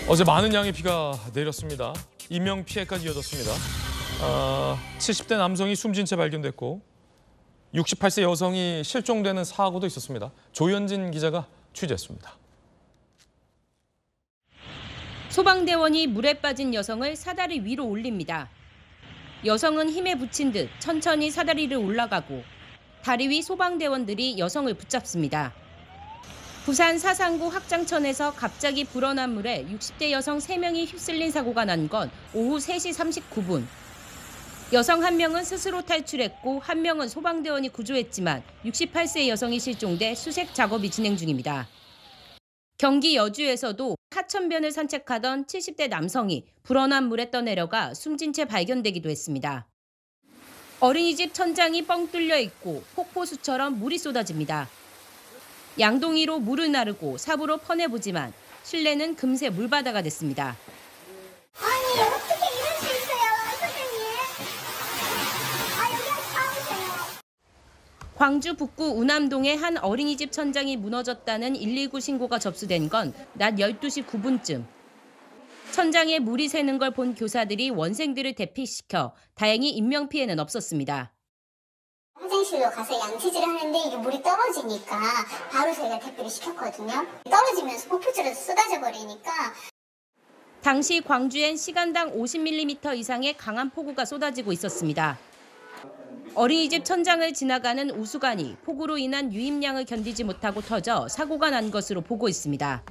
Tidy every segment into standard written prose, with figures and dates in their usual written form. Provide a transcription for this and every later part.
어제 많은 양의 비가 내렸습니다. 인명피해까지 이어졌습니다. 70대 남성이 숨진 채 발견됐고 68세 여성이 실종되는 사고도 있었습니다. 조현진 기자가 취재했습니다. 소방대원이 물에 빠진 여성을 사다리 위로 올립니다. 여성은 힘에 부친 듯 천천히 사다리를 올라가고 다리 위 소방대원들이 여성을 붙잡습니다. 부산 사상구 학장천에서 갑자기 불어난 물에 60대 여성 3명이 휩쓸린 사고가 난 건 오후 3시 39분. 여성 1명은 스스로 탈출했고 1명은 소방대원이 구조했지만 68세 여성이 실종돼 수색 작업이 진행 중입니다. 경기 여주에서도 하천변을 산책하던 70대 남성이 불어난 물에 떠내려가 숨진 채 발견되기도 했습니다. 어린이집 천장이 뻥 뚫려 있고 폭포수처럼 물이 쏟아집니다. 양동이로 물을 나르고 삽으로 퍼내보지만 실내는 금세 물바다가 됐습니다. 아니 어떻게 이럴 수 있어요, 선생님? 여기 와보세요. 광주 북구 우남동의 한 어린이집 천장이 무너졌다는 119 신고가 접수된 건 낮 12시 9분쯤. 천장에 물이 새는 걸 본 교사들이 원생들을 대피시켜 다행히 인명피해는 없었습니다. 화장실로 가서 양치질을 하는데 이게 물이 떨어지니까 바로 저희가 대피를 시켰거든요. 떨어지면서 폭포처럼 쏟아져 버리니까. 당시 광주엔 시간당 50mm 이상의 강한 폭우가 쏟아지고 있었습니다. 어린이집 천장을 지나가는 우수관이 폭우로 인한 유입량을 견디지 못하고 터져 사고가 난 것으로 보고 있습니다.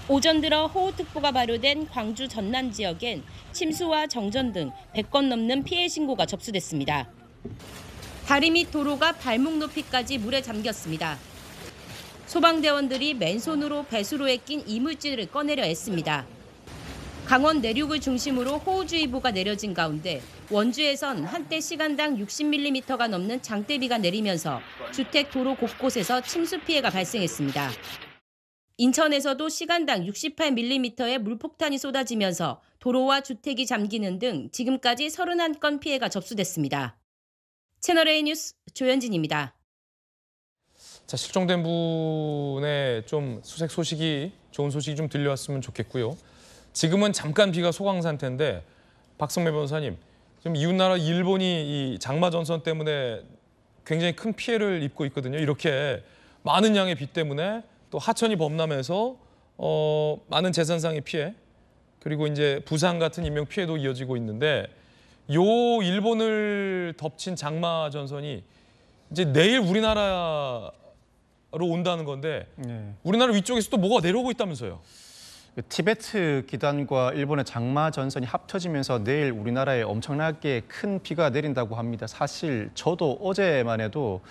오전 들어 호우특보가 발효된 광주 전남 지역엔 침수와 정전 등 100건 넘는 피해 신고가 접수됐습니다. 다리 및 도로가 발목 높이까지 물에 잠겼습니다. 소방대원들이 맨손으로 배수로에 낀 이물질을 꺼내려 애씁니다. 강원 내륙을 중심으로 호우주의보가 내려진 가운데 원주에선 한때 시간당 60mm가 넘는 장대비가 내리면서 주택 도로 곳곳에서 침수 피해가 발생했습니다. 인천에서도 시간당 68mm의 물폭탄이 쏟아지면서 도로와 주택이 잠기는 등 지금까지 31건 피해가 접수됐습니다. 채널A 뉴스 조현진입니다. 자, 실종된 분의 좀 수색 소식이, 좋은 소식이 좀 들려왔으면 좋겠고요. 지금은 잠깐 비가 소강 상태인데 박성매 변호사님, 지금 이웃나라 일본이 이 장마 전선 때문에 굉장히 큰 피해를 입고 있거든요. 이렇게 많은 양의 비 때문에 또 하천이 범람해서 많은 재산상의 피해, 그리고 이제 부상 같은 인명 피해도 이어지고 있는데 요 일본을 덮친 장마 전선이 이제 내일 우리나라로 온다는 건데 우리나라 위쪽에서 또 뭐가 내려오고 있다면서요? 티베트 기단과 일본의 장마 전선이 합쳐지면서 내일 우리나라에 엄청나게 큰 비가 내린다고 합니다. 사실 저도 어제만 해도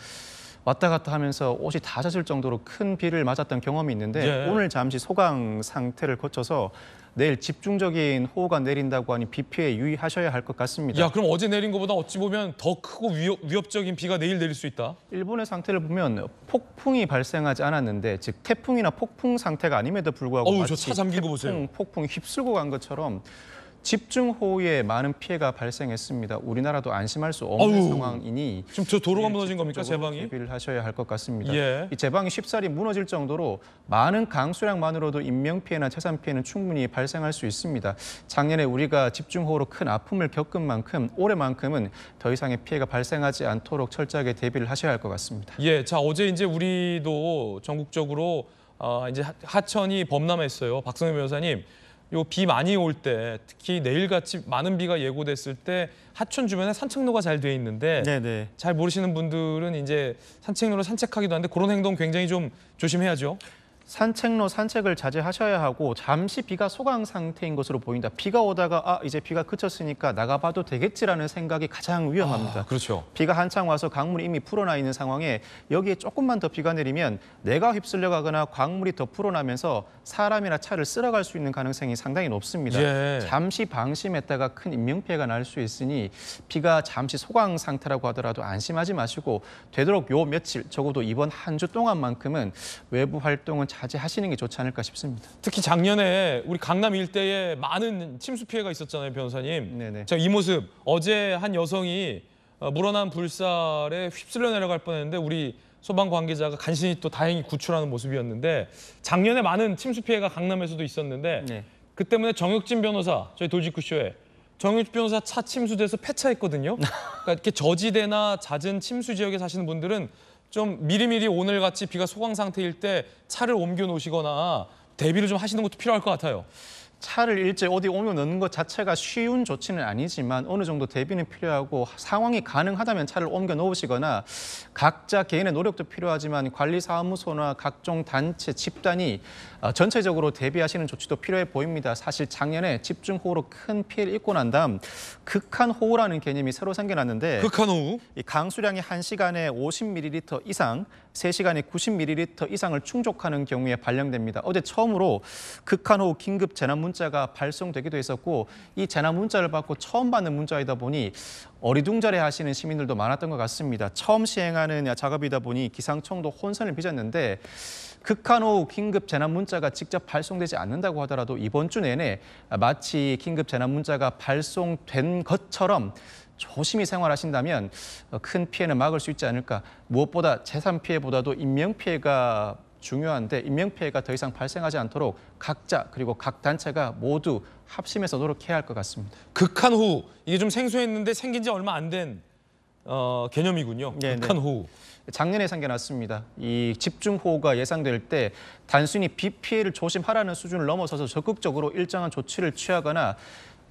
왔다 갔다 하면서 옷이 다 젖을 정도로 큰 비를 맞았던 경험이 있는데 오늘 잠시 소강 상태를 거쳐서 내일 집중적인 호우가 내린다고 하니 비 피해에 유의하셔야 할 것 같습니다. 야, 그럼 어제 내린 것보다 어찌 보면 더 크고 위협적인 비가 내일 내릴 수 있다? 일본의 상태를 보면 폭풍이 발생하지 않았는데 즉 태풍이나 폭풍 상태가 아님에도 불구하고 저 차 잠긴 거 보세요. 폭풍이 휩쓸고 간 것처럼 집중호우에 많은 피해가 발생했습니다. 우리나라도 안심할 수 없는 상황이니 지금 저 도로가 무너진 겁니까, 제방이? 대비를 하셔야 할 것 같습니다. 이 제방이 쉽사리 무너질 정도로 많은 강수량만으로도 인명피해나 재산피해는 충분히 발생할 수 있습니다. 작년에 우리가 집중호우로 큰 아픔을 겪은 만큼 올해만큼은 더 이상의 피해가 발생하지 않도록 철저하게 대비를 하셔야 할 것 같습니다. 자, 어제 이제 우리도 전국적으로 이제 하천이 범람했어요. 박성현 변호사님. 요 비 많이 올 때, 특히 내일같이 많은 비가 예고됐을 때 하천 주변에 산책로가 잘 돼 있는데 잘 모르시는 분들은 이제 산책로로 산책하기도 하는데 그런 행동 굉장히 좀 조심해야죠. 산책로 산책을 자제하셔야 하고 잠시 비가 소강 상태인 것으로 보인다. 비가 오다가 이제 비가 그쳤으니까 나가봐도 되겠지라는 생각이 가장 위험합니다. 그렇죠. 비가 한창 와서 강물이 이미 불어나 있는 상황에 여기에 조금만 더 비가 내리면 내가 휩쓸려 가거나 광물이 더 불어나면서 사람이나 차를 쓸어갈 수 있는 가능성이 상당히 높습니다. 잠시 방심했다가 큰 인명피해가 날 수 있으니 비가 잠시 소강 상태라고 하더라도 안심하지 마시고 되도록 요 며칠 적어도 이번 한 주 동안만큼은 외부 활동은 자제하시는 게 좋지 않을까 싶습니다. 특히 작년에 우리 강남 일대에 많은 침수 피해가 있었잖아요, 변호사님. 자, 이 모습 어제 한 여성이 물어난 불살에 휩쓸려 내려갈 뻔했는데 우리 소방 관계자가 간신히 또 다행히 구출하는 모습이었는데 작년에 많은 침수 피해가 강남에서도 있었는데 그 때문에 정혁진 변호사, 저희 돌직구쇼에 정혁진 변호사 차 침수돼서 폐차했거든요. 그러니까 이렇게 저지대나 잦은 침수 지역에 사시는 분들은 좀 미리미리 오늘같이 비가 소강 상태일 때 차를 옮겨 놓으시거나 대비를 좀 하시는 것도 필요할 것 같아요. 차를 일제 어디 옮겨 넣는 것 자체가 쉬운 조치는 아니지만 어느 정도 대비는 필요하고 상황이 가능하다면 차를 옮겨 놓으시거나 각자 개인의 노력도 필요하지만 관리사무소나 각종 단체, 집단이 전체적으로 대비하시는 조치도 필요해 보입니다. 사실 작년에 집중호우로 큰 피해를 입고 난 다음 극한호우라는 개념이 새로 생겨났는데 극한호우? 이 강수량이 1시간에 50ml 이상, 3시간에 90ml 이상을 충족하는 경우에 발령됩니다. 어제 처음으로 극한호우 긴급 재난 문자가 발송되기도 했었고 이 재난 문자를 받고 처음 받는 문자이다 보니 어리둥절해 하시는 시민들도 많았던 것 같습니다. 처음 시행하는 작업이다 보니 기상청도 혼선을 빚었는데 극한호우 긴급 재난 문자가 직접 발송되지 않는다고 하더라도 이번 주 내내 마치 긴급 재난 문자가 발송된 것처럼 조심히 생활하신다면 큰 피해는 막을 수 있지 않을까. 무엇보다 재산 피해보다도 인명 피해가 중요한데 인명 피해가 더 이상 발생하지 않도록 각자 그리고 각 단체가 모두 합심해서 노력해야 할 것 같습니다. 극한호우, 이게 좀 생소했는데 생긴 지 얼마 안 된 개념이군요. 네네. 극한호우. 작년에 생겨났습니다. 이 집중호우가 예상될 때 단순히 비 피해를 조심하라는 수준을 넘어서서 적극적으로 일정한 조치를 취하거나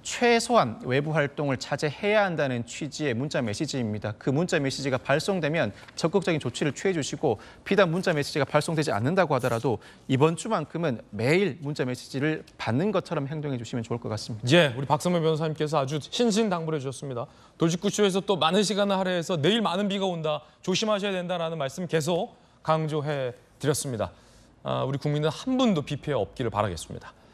최소한 외부 활동을 자제해야 한다는 취지의 문자 메시지입니다. 그 문자 메시지가 발송되면 적극적인 조치를 취해 주시고 비단 문자 메시지가 발송되지 않는다고 하더라도 이번 주만큼은 매일 문자 메시지를 받는 것처럼 행동해 주시면 좋을 것 같습니다. 예, 우리 박성면 변호사님께서 아주 신신당부를 해주셨습니다. 돌직구쇼에서 또 많은 시간을 할애해서 내일 많은 비가 온다, 조심하셔야 된다라는 말씀 계속 강조해 드렸습니다. 우리 국민은 한 분도 비 피해 없기를 바라겠습니다.